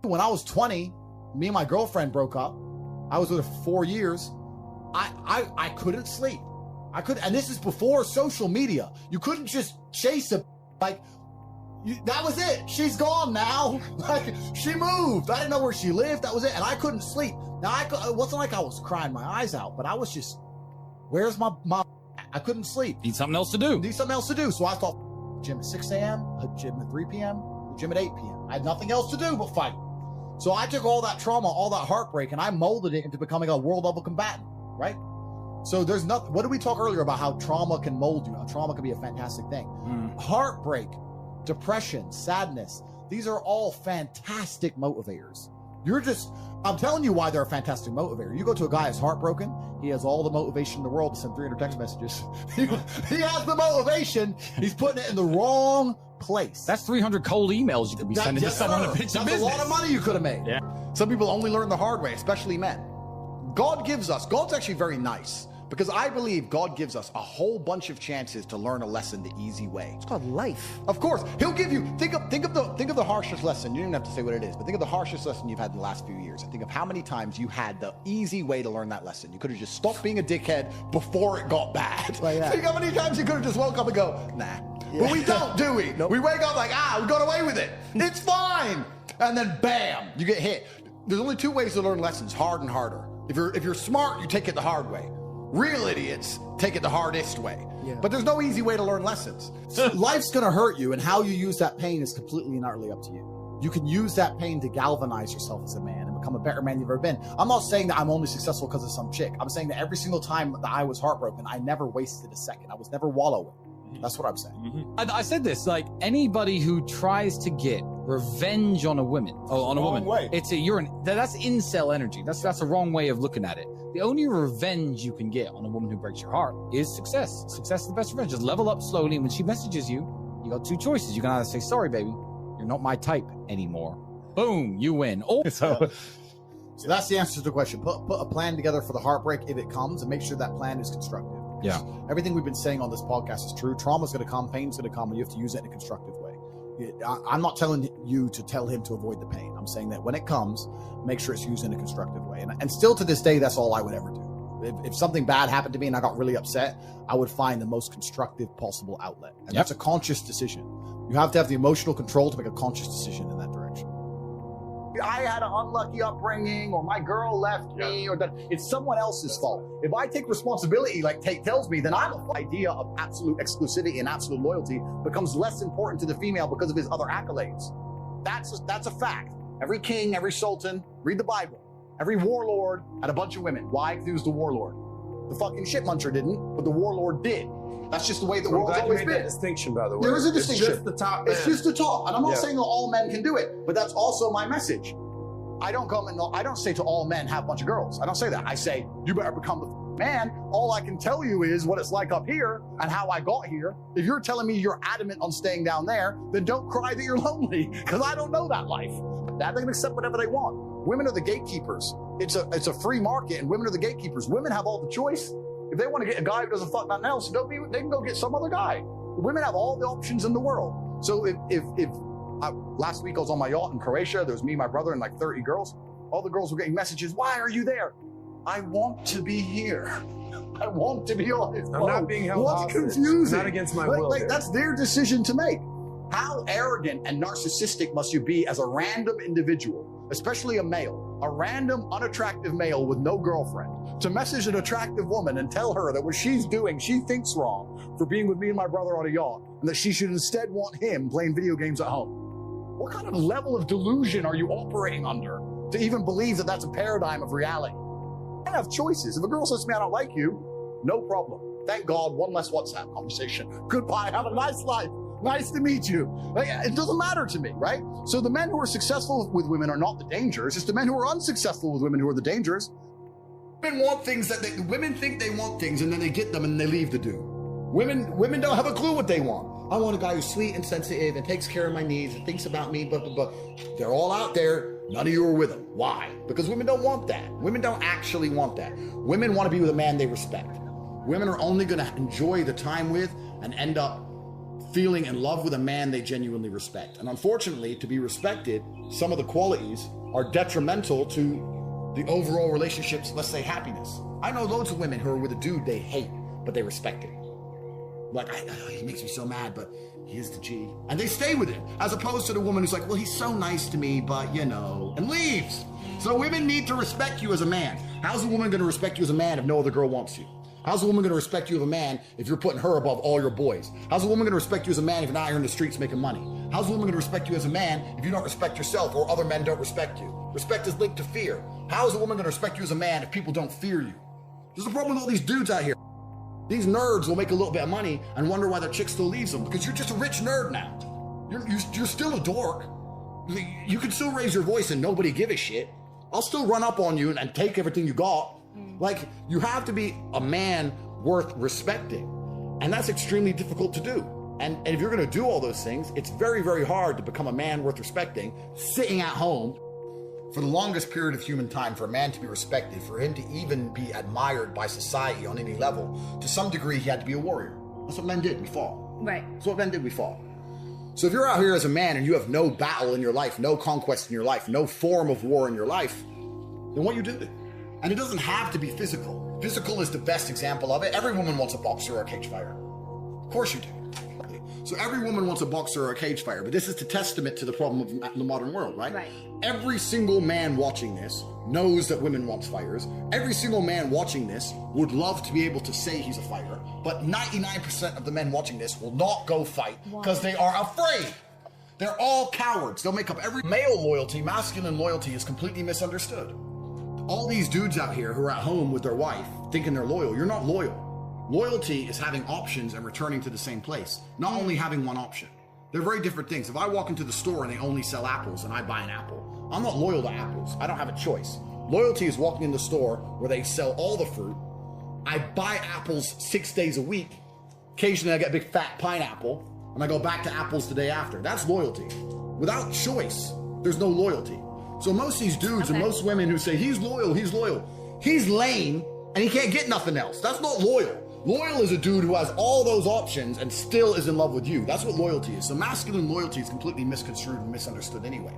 When I was 20, me and my girlfriend broke up. I was with her for 4 years. I couldn't sleep. And this is before social media. You couldn't just chase a, like, that was it. She's gone now. Like, she moved. I didn't know where she lived. That was it. And I couldn't sleep. Now, it wasn't like I was crying my eyes out, but I was just, where's my I couldn't sleep. Need something else to do. So I thought, gym at 6 a.m., gym at 3 p.m., gym at 8 p.m. I had nothing else to do but fight. So I took all that trauma, all that heartbreak, and I molded it into becoming a world level combatant, right? So there's nothing, what did we talk earlier about how trauma can mold you? How trauma can be a fantastic thing. Heartbreak, depression, sadness, these are all fantastic motivators. I'm telling you why they're a fantastic motivator. You go to a guy who's heartbroken, he has all the motivation in the world to send 300 text messages. He has the motivation, he's putting it in the wrong place. That's 300 cold emails you could be sending to someone to pitch a business. That's a lot of money you could have made. Yeah. Some people only learn the hard way, especially men. God's actually very nice, because I believe God gives us a whole bunch of chances to learn a lesson the easy way. It's called life. Of course, he'll give you, think of the harshest lesson. You don't even have to say what it is, but think of the harshest lesson you've had in the last few years. And think of how many times you had the easy way to learn that lesson. You could have just stopped being a dickhead before it got bad. Like that. Think how many times you could have just woke up and go, nah. Yeah. But we don't, do we? Nope. We wake up like, we got away with it. It's fine. And then bam, you get hit. There's only two ways to learn lessons, hard and harder. If you're smart, you take it the hard way. Real idiots take it the hardest way. Yeah. But there's no easy way to learn lessons. Life's gonna hurt you, and how you use that pain is completely and utterly up to you. You can use that pain to galvanize yourself as a man and become a better man you've ever been. I'm not saying that I'm only successful because of some chick. I'm saying that every single time that I was heartbroken, I never wasted a second. I was never wallowing. That's what I'm saying. I said this, like, anybody who tries to get revenge on a woman, that's incel energy. That's a wrong way of looking at it. The only revenge you can get on a woman who breaks your heart is success. Success is the best revenge. Just level up slowly, and when she messages you, you got two choices. You can either say, sorry, baby, you're not my type anymore. Boom, you win. So that's the answer to the question. Put a plan together for the heartbreak if it comes, and make sure that plan is constructive. Yeah. Everything we've been saying on this podcast is true. Trauma's going to come, pain's going to come, and you have to use it in a constructive way. I'm not telling you to tell him to avoid the pain. I'm saying that when it comes, make sure it's used in a constructive way. And still to this day, that's all I would ever do. If something bad happened to me and I got really upset, I would find the most constructive possible outlet. And that's a conscious decision. You have to have the emotional control to make a conscious decision in that direction. I had an unlucky upbringing, or my girl left me, or that it's someone else's fault. If I take responsibility, like Tate tells me, then the idea of absolute exclusivity and absolute loyalty becomes less important to the female because of his other accolades. That's a fact. Every king, every sultan, read the Bible. Every warlord had a bunch of women. Why? Because he was the warlord. The fucking shit muncher didn't, but the warlord did. That's just the way the world's always been. That distinction, by the way. There is a distinction. It's just the top. It's just the top. And I'm not saying that all men can do it, but that's also my message. I don't say to all men, have a bunch of girls. I don't say that. I say, you better become the man. All I can tell you is what it's like up here and how I got here. If you're telling me you're adamant on staying down there, then don't cry that you're lonely, because I don't know that life. They can accept whatever they want. Women are the gatekeepers. It's a free market, and women are the gatekeepers. Women have all the choice. If they want to get a guy who doesn't fuck nothing else, they can go get some other guy. Women have all the options in the world. So if last week I was on my yacht in Croatia, there was me, my brother, and like 30 girls. All the girls were getting messages, why are you there? I want to be here. I want to be on this boat. I'm not being held hostage. What's confusing? It's not against my will. That's their decision to make. How arrogant and narcissistic must you be as a random individual, especially a male, a random, unattractive male with no girlfriend, to message an attractive woman and tell her that what she's doing, she thinks wrong for being with me and my brother on a yacht, and that she should instead want him playing video games at home. What kind of level of delusion are you operating under to even believe that that's a paradigm of reality? I have choices. If a girl says to me, I don't like you, no problem. Thank God, one less WhatsApp conversation. Goodbye, have a nice life. Nice to meet you. It doesn't matter to me, right? So the men who are successful with women are not the dangers. It's the men who are unsuccessful with women who are the dangers. Women want things women think they want things, and then they get them and they leave the dude. Women don't have a clue what they want. I want a guy who's sweet and sensitive and takes care of my needs and thinks about me, blah, blah, blah. They're all out there. None of you are with them. Why? Because women don't want that. Women don't actually want that. Women want to be with a man they respect. Women are only going to enjoy the time with and end up feeling in love with a man they genuinely respect. And unfortunately, to be respected, some of the qualities are detrimental to the overall relationship's, let's say, happiness. I know loads of women who are with a dude they hate, but they respect him. Like, he makes me so mad, but he is the G. And they stay with him, as opposed to the woman who's like, well, he's so nice to me, but you know, and leaves. So women need to respect you as a man. How's a woman gonna respect you as a man if no other girl wants you? How's a woman gonna respect you as a man if you're putting her above all your boys? How's a woman gonna respect you as a man if you're not here in the streets making money? How's a woman gonna respect you as a man if you don't respect yourself or other men don't respect you? Respect is linked to fear. How is a woman gonna respect you as a man if people don't fear you? There's a problem with all these dudes out here. These nerds will make a little bit of money and wonder why their chick still leaves them, because you're just a rich nerd now. You're still a dork. You can still raise your voice and nobody give a shit. I'll still run up on you and take everything you got. Like, you have to be a man worth respecting. And that's extremely difficult to do. And if you're gonna do all those things, it's very, very hard to become a man worth respecting, sitting at home. For the longest period of human time, for a man to be respected, for him to even be admired by society on any level, to some degree, he had to be a warrior. That's what men did, we fought. Right. That's what men did, we fought. So if you're out here as a man and you have no battle in your life, no conquest in your life, no form of war in your life, then what you do? And it doesn't have to be physical. Physical is the best example of it. Every woman wants a boxer or a cage fighter. Of course you do. So every woman wants a boxer or a cage fighter, but this is the testament to the problem of the modern world, right? Right. Every single man watching this knows that women want fighters. Every single man watching this would love to be able to say he's a fighter, but 99% of the men watching this will not go fight because they are afraid. They're all cowards. They'll make up every male loyalty. Masculine loyalty is completely misunderstood. All these dudes out here who are at home with their wife thinking they're loyal, you're not loyal. Loyalty is having options and returning to the same place, not only having one option. They're very different things. If I walk into the store and they only sell apples and I buy an apple, I'm not loyal to apples. I don't have a choice. Loyalty is walking in the store where they sell all the fruit. I buy apples 6 days a week. Occasionally I get a big fat pineapple and I go back to apples the day after. That's loyalty. Without choice, there's no loyalty. So most of these dudes and most women who say, he's loyal, he's lame and he can't get nothing else. That's not loyal. Loyal is a dude who has all those options and still is in love with you. That's what loyalty is. So masculine loyalty is completely misconstrued and misunderstood anyway.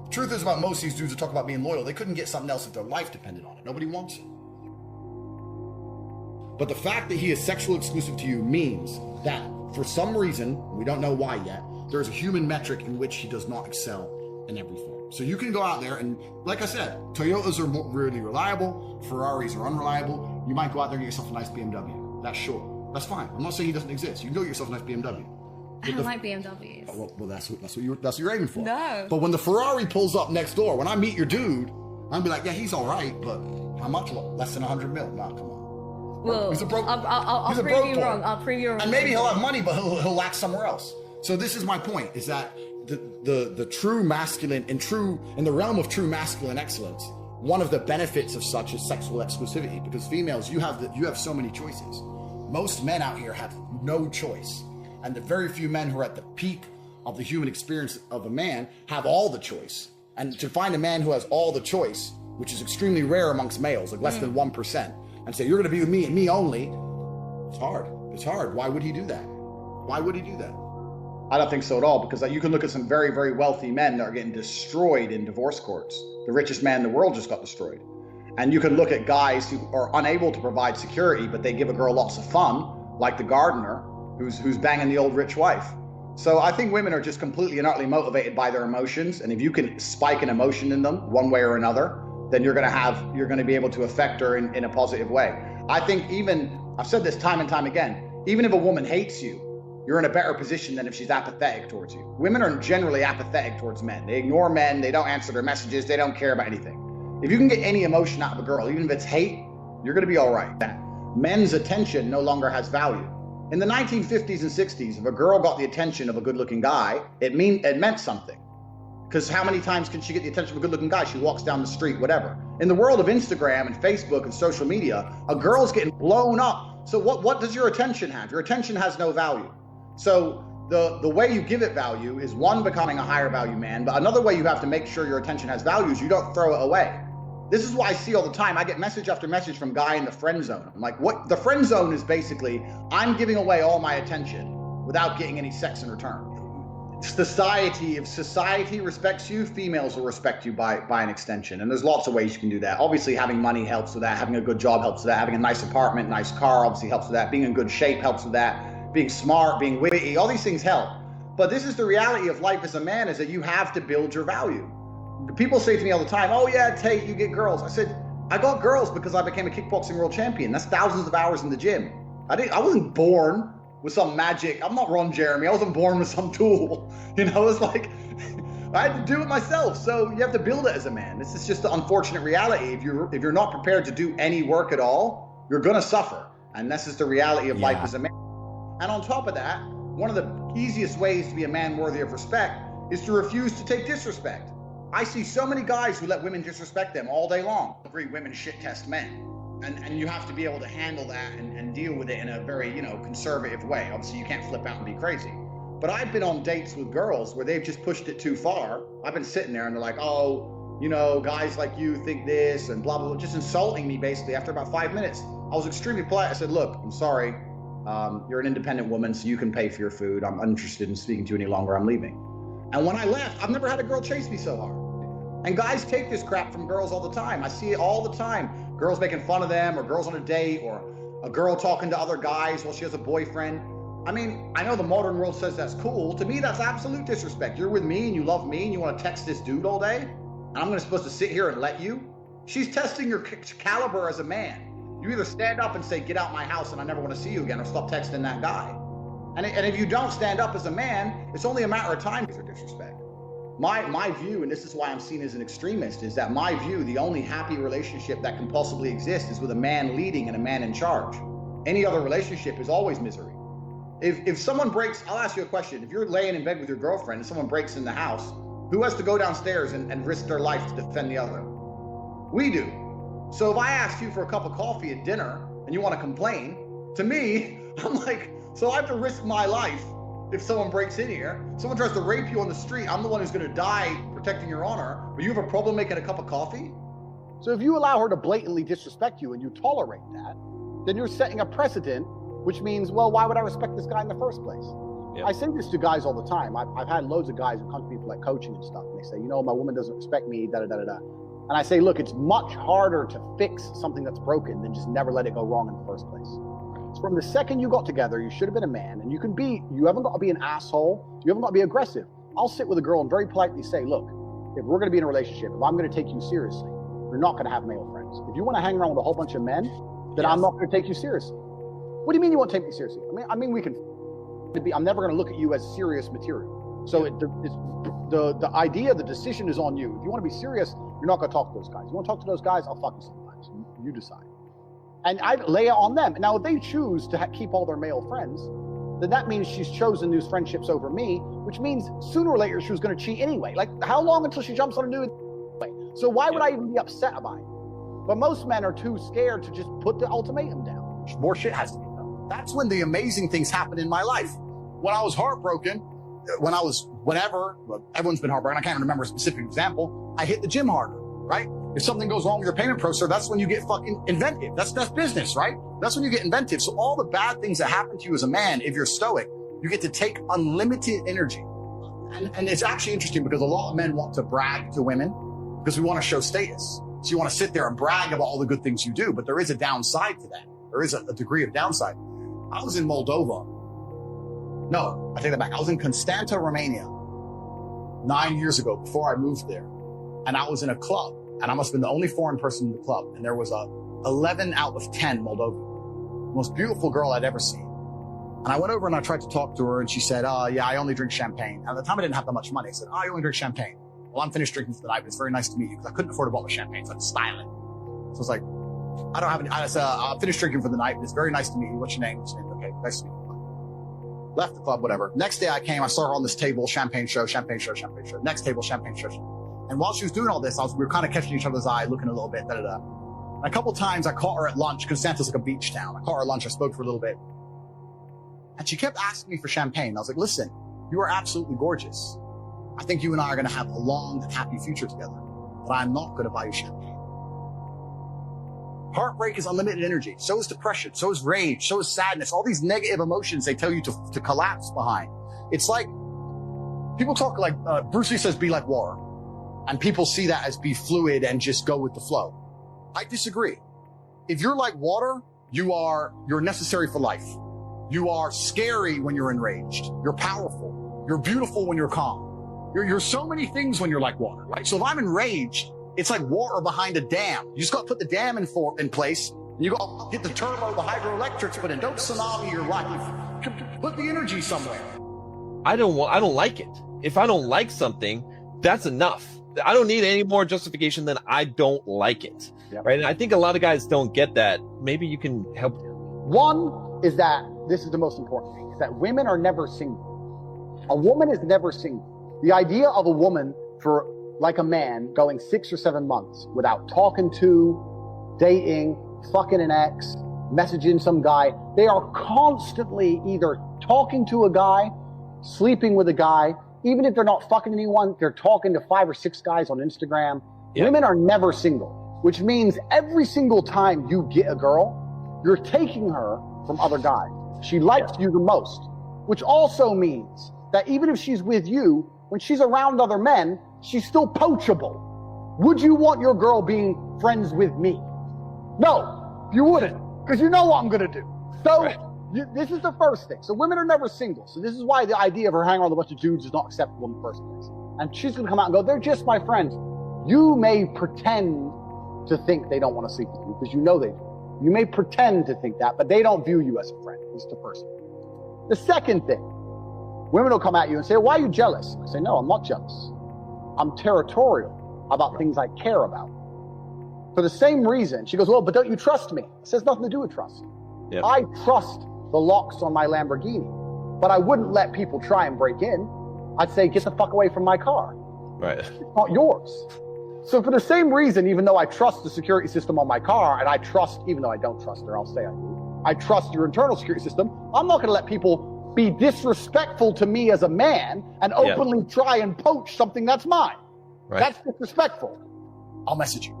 The truth is about most of these dudes who talk about being loyal, they couldn't get something else if their life depended on it. Nobody wants it. But the fact that he is sexually exclusive to you means that for some reason, we don't know why yet, there's a human metric in which he does not excel in every form. So you can go out there and, like I said, Toyotas are really reliable, Ferraris are unreliable. You might go out there and get yourself a nice BMW. That's sure. That's fine. I'm not saying he doesn't exist. You can go get yourself a nice BMW. I don't like BMWs. Oh, well, that's what you're aiming for. No. But when the Ferrari pulls up next door, when I meet your dude, I'll be like, yeah, he's all right, but how much? Less than 100 mil? Nah, come on. Well, he's a broke. I'll prove you wrong. I'll prove you wrong. And maybe he'll have money, but he'll lack somewhere else. So this is my point: is that the true masculine in the realm of true masculine excellence, one of the benefits of such is sexual exclusivity, because females, you have so many choices. Most men out here have no choice. And the very few men who are at the peak of the human experience of a man have all the choice. And to find a man who has all the choice, which is extremely rare amongst males, like less than 1%, and say, you're gonna be with me and me only, it's hard. It's hard. Why would he do that? Why would he do that? I don't think so at all, because you can look at some very, very wealthy men that are getting destroyed in divorce courts. The richest man in the world just got destroyed. And you can look at guys who are unable to provide security, but they give a girl lots of fun, like the gardener, who's banging the old rich wife. So I think women are just completely and utterly motivated by their emotions. And if you can spike an emotion in them one way or another, then you're going to be able to affect her in a positive way. I think I've said this time and time again, even if a woman hates you, you're in a better position than if she's apathetic towards you. Women are generally apathetic towards men. They ignore men, they don't answer their messages, they don't care about anything. If you can get any emotion out of a girl, even if it's hate, you're going to be all right. Men's attention no longer has value. In the 1950s and 60s, if a girl got the attention of a good-looking guy, it meant something. Because how many times can she get the attention of a good-looking guy? She walks down the street, whatever. In the world of Instagram and Facebook and social media, a girl's getting blown up. So what does your attention have? Your attention has no value. So the way you give it value is, one, becoming a higher value man, but another way you have to make sure your attention has value is you don't throw it away. This is what I see all the time. I get message after message from guy in the friend zone. I'm like, what? The friend zone is basically, I'm giving away all my attention without getting any sex in return. If society respects you, females will respect you by an extension. And there's lots of ways you can do that. Obviously, having money helps with that. Having a good job helps with that. Having a nice apartment, nice car obviously helps with that. Being in good shape helps with that. Being smart, being witty, all these things help. But this is the reality of life as a man, is that you have to build your value. People say to me all the time, oh yeah, Tate, you get girls. I said, I got girls because I became a kickboxing world champion. That's thousands of hours in the gym. I wasn't born with some magic. I'm not Ron Jeremy. I wasn't born with some tool. It's like, I had to do it myself. So you have to build it as a man. This is just the unfortunate reality. If you're not prepared to do any work at all, you're gonna suffer. And this is the reality of life as a man. And on top of that, one of the easiest ways to be a man worthy of respect is to refuse to take disrespect. I see so many guys who let women disrespect them all day long. Agree, women shit test men. And you have to be able to handle that and deal with it in a very, conservative way. Obviously, you can't flip out and be crazy. But I've been on dates with girls where they've just pushed it too far. I've been sitting there and they're like, oh, guys like you think this and blah, blah, blah, just insulting me basically after about 5 minutes. I was extremely polite. I said, look, I'm sorry. You're an independent woman, so you can pay for your food. I'm uninterested in speaking to you any longer. I'm leaving. And when I left, I've never had a girl chase me so hard. And guys take this crap from girls all the time. I see it all the time. Girls making fun of them, or girls on a date, or a girl talking to other guys while she has a boyfriend. I mean, I know the modern world says that's cool. To me, that's absolute disrespect. You're with me and you love me and you want to text this dude all day, and I'm supposed to sit here and let you? She's testing your caliber as a man. You either stand up and say, get out my house and I never want to see you again, or stop texting that guy. And if you don't stand up as a man, it's only a matter of time for disrespect. My view, and this is why I'm seen as an extremist, is that my view, the only happy relationship that can possibly exist is with a man leading and a man in charge. Any other relationship is always misery. If someone breaks, I'll ask you a question. If you're laying in bed with your girlfriend and someone breaks in the house, who has to go downstairs and risk their life to defend the other? We do. So if I ask you for a cup of coffee at dinner and you want to complain, to me, I'm like, so I have to risk my life if someone breaks in here. Someone tries to rape you on the street, I'm the one who's going to die protecting your honor, but you have a problem making a cup of coffee? So if you allow her to blatantly disrespect you and you tolerate that, then you're setting a precedent, which means, well, why would I respect this guy in the first place? Yep. I say this to guys all the time. I've had loads of guys who come to me for like coaching and stuff, and they say, my woman doesn't respect me, da-da-da-da-da. And I say, look, it's much harder to fix something that's broken than just never let it go wrong in the first place. From the second you got together, you should have been a man, and you haven't got to be an asshole. You haven't got to be aggressive. I'll sit with a girl and very politely say, look, if we're going to be in a relationship, if I'm going to take you seriously, you're not going to have male friends. If you want to hang around with a whole bunch of men, then I'm not going to take you seriously. What do you mean you won't take me seriously? I mean, we can I'm never going to look at you as serious material. So the idea, the decision is on you. If you want to be serious, you're not going to talk to those guys. You want to talk to those guys, I'll fuck you sometimes. You decide. And I lay it on them. Now, if they choose to keep all their male friends, then that means she's chosen these friendships over me, which means sooner or later she was going to cheat anyway. Like, how long until she jumps on a new way? So why would I even be upset about it? But most men are too scared to just put the ultimatum down. More shit has to be done. That's when the amazing things happen in my life. When I was heartbroken, everyone's been heartbroken. I can't remember a specific example. I hit the gym harder, right? If something goes wrong with your payment processor, that's when you get fucking inventive. That's business, right? That's when you get inventive. So all the bad things that happen to you as a man, if you're stoic, you get to take unlimited energy. And it's actually interesting because a lot of men want to brag to women because we want to show status. So you want to sit there and brag about all the good things you do, but there is a downside to that. There is a degree of downside. I was in Moldova. No, I take that back. I was in Constanta, Romania 9 years ago before I moved there. And I was in a club. And I must have been the only foreign person in the club. And there was a 11 out of 10 Moldovan. The most beautiful girl I'd ever seen. And I went over and I tried to talk to her and she said, yeah, I only drink champagne. And at the time I didn't have that much money. I said, I only drink champagne. Well, I'm finished drinking for the night, but it's very nice to meet you because I couldn't afford a bottle of champagne. So I had to style it. So I was like, I don't have any, I said, I'm finished drinking for the night, but it's very nice to meet you. What's your name? What's your name? Okay, nice to meet you. Left the club, whatever. Next day I came, I saw her on this table, champagne show, champagne show, champagne show. Next table, champagne show. And while she was doing all this, we were kind of catching each other's eye, looking a little bit, da-da-da. And a couple times I caught her at lunch. Constanta's like a beach town. I caught her at lunch. I spoke for a little bit. And she kept asking me for champagne. I was like, listen, you are absolutely gorgeous. I think you and I are going to have a long and happy future together. But I'm not going to buy you champagne. Heartbreak is unlimited energy. So is depression. So is rage. So is sadness. All these negative emotions they tell you to collapse behind. It's like, people talk like, Bruce Lee says, be like water. And people see that as be fluid and just go with the flow. I disagree. If you're like water, you're necessary for life. You are scary when you're enraged. You're powerful. You're beautiful when you're calm. You're so many things when you're like water, right? So if I'm enraged, it's like water behind a dam. You just got to put the dam in place. And you got to get the turbo, the hydroelectrics put in. Don't tsunami your life. Put the energy somewhere. I don't like it. If I don't like something, that's enough. I don't need any more justification than I don't like it. Yep. Right? And I think a lot of guys don't get that. Maybe you can help. One is that, this is the most important thing, is that women are never single. A woman is never single. The idea of a woman for, like a man, going 6 or 7 months without talking to, dating, fucking an ex, messaging some guy, they are constantly either talking to a guy, sleeping with a guy, even if they're not fucking anyone, they're talking to 5 or 6 guys on Instagram. Yeah. Women are never single, which means every single time you get a girl, you're taking her from other guys. She likes you the most, which also means that even if she's with you, when she's around other men, she's still poachable. Would you want your girl being friends with me? No, you wouldn't, because you know what I'm going to do. So this is the first thing. So women are never single. So this is why the idea of her hanging around with a bunch of dudes is not acceptable in the first place. And she's going to come out and go, they're just my friends. You may pretend to think they don't want to sleep with you because you know they do. You may pretend to think that, but they don't view you as a friend. It's the first thing. The second thing, women will come at you and say, why are you jealous? I say, no, I'm not jealous. I'm territorial about things I care about. For the same reason, she goes, well, but don't you trust me? It has nothing to do with trust. Yeah. I trust the locks on my Lamborghini, but I wouldn't let people try and break in. I'd say, get the fuck away from my car. Right. It's not yours. So for the same reason, even though I trust the security system on my car, and I trust, even though I don't trust her, I'll say I do, I trust your internal security system, I'm not going to let people be disrespectful to me as a man and openly try and poach something that's mine. Right. That's disrespectful. I'll message you.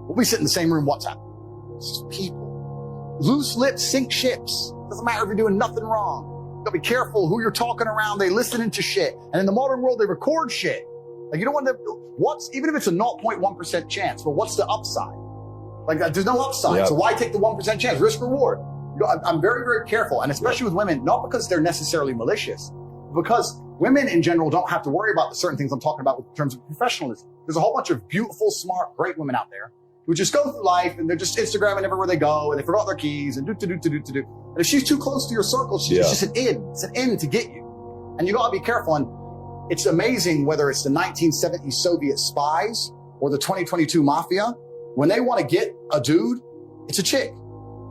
We'll be sitting in the same room, WhatsApp. It's just people. Loose lips sink ships. Doesn't matter if you're doing nothing wrong. You gotta be careful who you're talking around. They listening to shit. And in the modern world, they record shit. Like, you don't want to, even if it's a 0.1% chance, but what's the upside? Like, there's no upside. Yep. So why take the 1% chance? Risk reward. I'm very, very careful. And especially with women, not because they're necessarily malicious, because women in general don't have to worry about the certain things I'm talking about in terms of professionalism. There's a whole bunch of beautiful, smart, great women out there who just go through life and they're just Instagramming everywhere they go and they forgot their keys and do. And if she's too close to your circle, she's just an in. It's an in to get you. And you gotta be careful. And it's amazing whether it's the 1970s Soviet spies or the 2022 mafia. When they want to get a dude, it's a chick.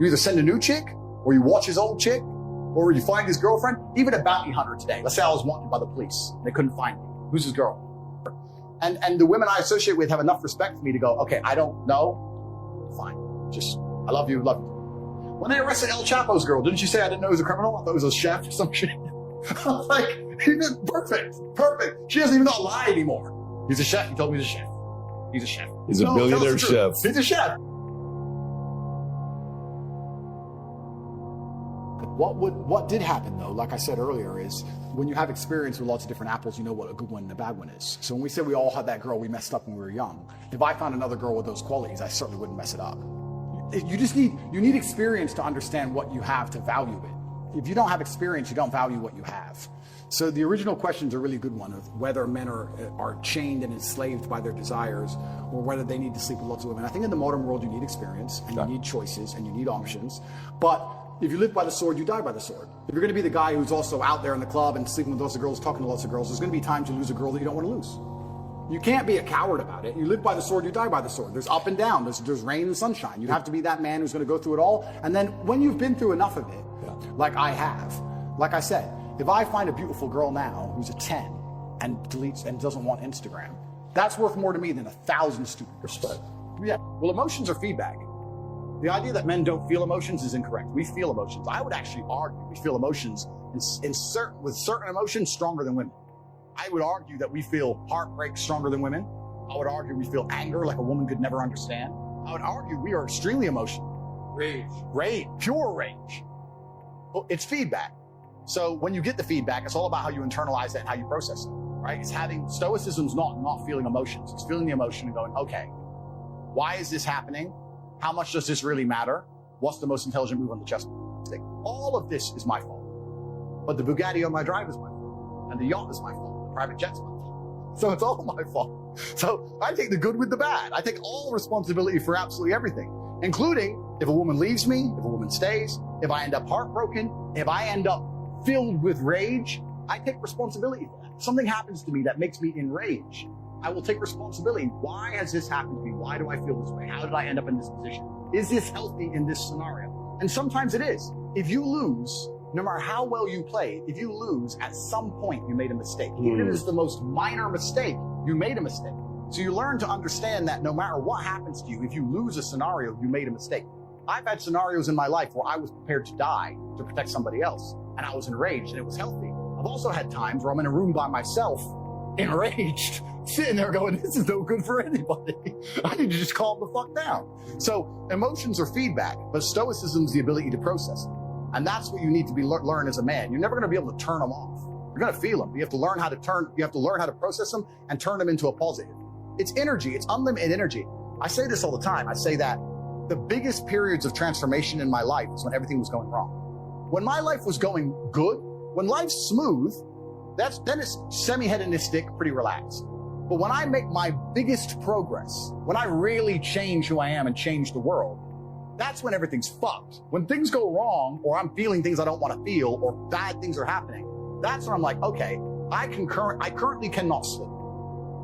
You either send a new chick or you watch his old chick or you find his girlfriend. Even a bounty hunter today. Let's say I was wanted by the police. They couldn't find me. Who's his girl? And the women I associate with have enough respect for me to go, okay, I don't know. Fine. Just, I love you. When they arrested El Chapo's girl, didn't you say I didn't know he was a criminal? I thought he was a chef or some shit. I was like, he's perfect. She doesn't even know I lie anymore. He's a chef. He told me he's a chef. He's a chef. He's a billionaire chef. He's a chef. What did happen though, like I said earlier, is when you have experience with lots of different apples, you know what a good one and a bad one is. So when we say we all had that girl we messed up when we were young, if I found another girl with those qualities, I certainly wouldn't mess it up. You need experience to understand what you have to value it. If you don't have experience, you don't value what you have. So the original question is a really good one of whether men are chained and enslaved by their desires or whether they need to sleep with lots of women. I think in the modern world, you need experience and you need choices and you need options. But if you live by the sword, you die by the sword. If you're going to be the guy who's also out there in the club and sleeping with lots of girls, talking to lots of girls, there's going to be times you lose a girl that you don't want to lose. You can't be a coward about it. You live by the sword, you die by the sword. There's up and down. There's rain and sunshine. You have to be that man who's going to go through it all. And then when you've been through enough of it, like I have, like I said, if I find a beautiful girl now who's a 10 and deletes and doesn't want Instagram, that's worth more to me than 1,000 stupid girls. Yeah. Well, emotions are feedback. The idea that men don't feel emotions is incorrect. We feel emotions. I would actually argue we feel emotions with certain emotions stronger than women. I would argue that we feel heartbreak stronger than women. I would argue we feel anger like a woman could never understand. I would argue we are extremely emotional. Rage, pure rage. Well, it's feedback. So when you get the feedback, it's all about how you internalize it and how you process it, right? It's having stoicism's not feeling emotions. It's feeling the emotion and going, okay, why is this happening? How much does this really matter? What's the most intelligent move on the chess stick? All of this is my fault. But the Bugatti on my drive is my fault. And the yacht is my fault. The private jet's my fault. So it's all my fault. So I take the good with the bad. I take all responsibility for absolutely everything, including if a woman leaves me, if a woman stays, if I end up heartbroken, if I end up filled with rage, I take responsibility for that. If something happens to me that makes me enraged, I will take responsibility. Why has this happened to me? Why do I feel this way? How did I end up in this position? Is this healthy in this scenario? And sometimes it is. If you lose, no matter how well you play, if you lose, at some point you made a mistake. Even if it's the most minor mistake, you made a mistake. So you learn to understand that no matter what happens to you, if you lose a scenario, you made a mistake. I've had scenarios in my life where I was prepared to die to protect somebody else, and I was enraged, and it was healthy. I've also had times where I'm in a room by myself, enraged, sitting there going, this is no good for anybody. I need to just calm the fuck down. So emotions are feedback, but stoicism is the ability to process them. And that's what you need to learn as a man. You're never going to be able to turn them off. You're going to feel them. You have to learn how to process them and turn them into a positive. It's energy. It's unlimited energy. I say this all the time. I say that the biggest periods of transformation in my life is when everything was going wrong. When my life was going good, when life's smooth, then it's semi-hedonistic, pretty relaxed. But when I make my biggest progress, when I really change who I am and change the world, that's when everything's fucked. When things go wrong, or I'm feeling things I don't want to feel, or bad things are happening, that's when I'm like, okay, I currently cannot sleep.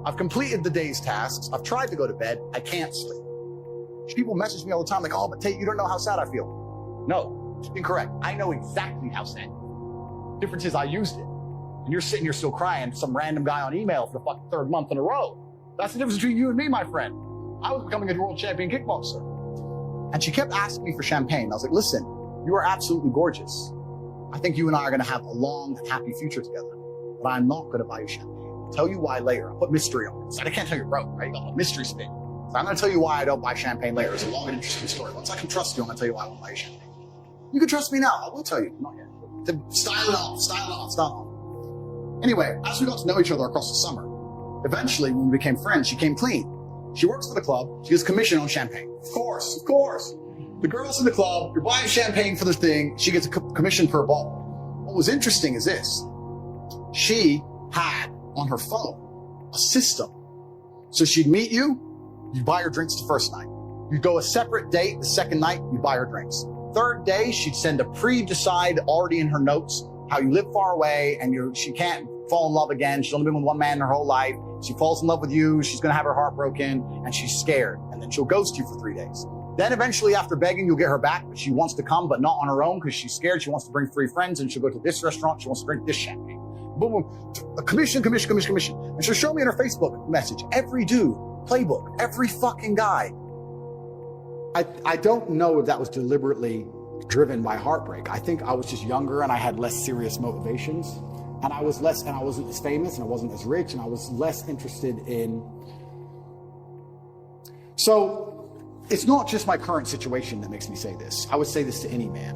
I've completed the day's tasks. I've tried to go to bed. I can't sleep. People message me all the time like, oh, but Tate, you don't know how sad I feel. No, it's incorrect. I know exactly how sad. Difference is I used it. And you're sitting here still crying, some random guy on email for the fucking third month in a row. That's the difference between you and me, my friend. I was becoming a world champion kickboxer. And she kept asking me for champagne. I was like, listen, you are absolutely gorgeous. I think you and I are going to have a long and happy future together. But I'm not going to buy you champagne. I'll tell you why later. I'll put mystery on it. So I can't tell you broke, right? You got a mystery spin. So I'm going to tell you why I don't buy champagne later. It's a long and interesting story. Once I can trust you, I'm going to tell you why I won't buy you champagne. You can trust me now. I will tell you. Not yet. To style it off. Anyway, as we got to know each other across the summer, eventually when we became friends, she came clean. She works for the club. She gets commission on champagne. Of course. The girls in the club, you're buying champagne for the thing. She gets a commission per bottle. What was interesting is this. She had on her phone a system. So she'd meet you, you'd buy her drinks the first night. You'd go a separate date the second night, you'd buy her drinks. Third day, she'd send a pre-decide already in her notes how you live far away and she can't fall in love again. She's only been with one man in her whole life. She falls in love with you. She's going to have her heart broken and she's scared. And then she'll ghost you for 3 days. Then eventually after begging, you'll get her back, but she wants to come, but not on her own because she's scared. She wants to bring 3 friends and she'll go to this restaurant. She wants to drink this champagne. Boom, boom. Commission. And she'll show me in her Facebook message, every dude, playbook, every fucking guy. I don't know if that was deliberately driven by heartbreak. I think I was just younger and I had less serious motivations. And I wasn't as famous and I wasn't as rich and I was less interested in. So it's not just my current situation that makes me say this. I would say this to any man.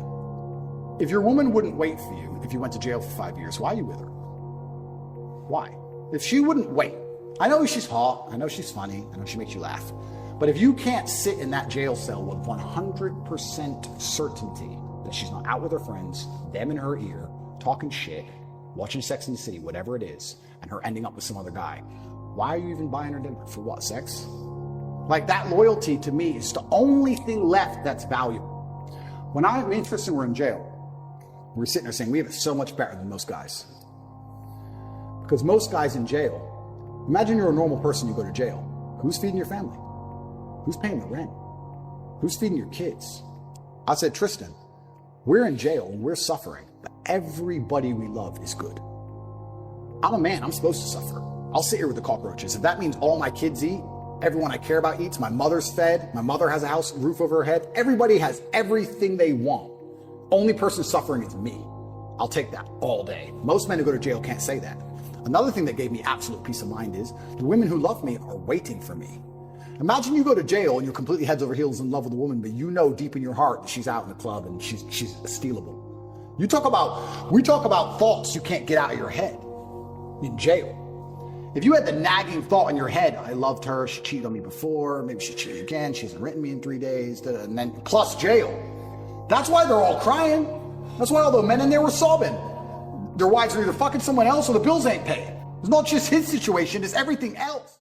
If your woman wouldn't wait for you if you went to jail for 5 years, why are you with her? Why? If she wouldn't wait, I know she's hot, I know she's funny, I know she makes you laugh. But if you can't sit in that jail cell with 100% certainty that she's not out with her friends, them in her ear, talking shit, watching Sex and the City, whatever it is, and her ending up with some other guy, why are you even buying her dinner? For what, sex? Like, that loyalty to me is the only thing left that's valuable. When me and Tristan were in jail, we were sitting there saying, we have it so much better than most guys. Because most guys in jail, imagine you're a normal person, you go to jail. Who's feeding your family? Who's paying the rent? Who's feeding your kids? I said, Tristan, we're in jail and we're suffering, but everybody we love is good. I'm a man, I'm supposed to suffer. I'll sit here with the cockroaches. If that means all my kids eat, everyone I care about eats, my mother's fed, my mother has a house, roof over her head, everybody has everything they want. Only person suffering is me. I'll take that all day. Most men who go to jail can't say that. Another thing that gave me absolute peace of mind is the women who love me are waiting for me. Imagine you go to jail and you're completely heads over heels in love with a woman, but you know deep in your heart that she's out in the club and she's stealable. We talk about thoughts you can't get out of your head in jail. If you had the nagging thought in your head, I loved her, she cheated on me before, maybe she cheated again, she hasn't written me in 3 days, and then plus jail. That's why they're all crying. That's why all the men in there were sobbing. Their wives are either fucking someone else or the bills ain't paid. It's not just his situation, it's everything else.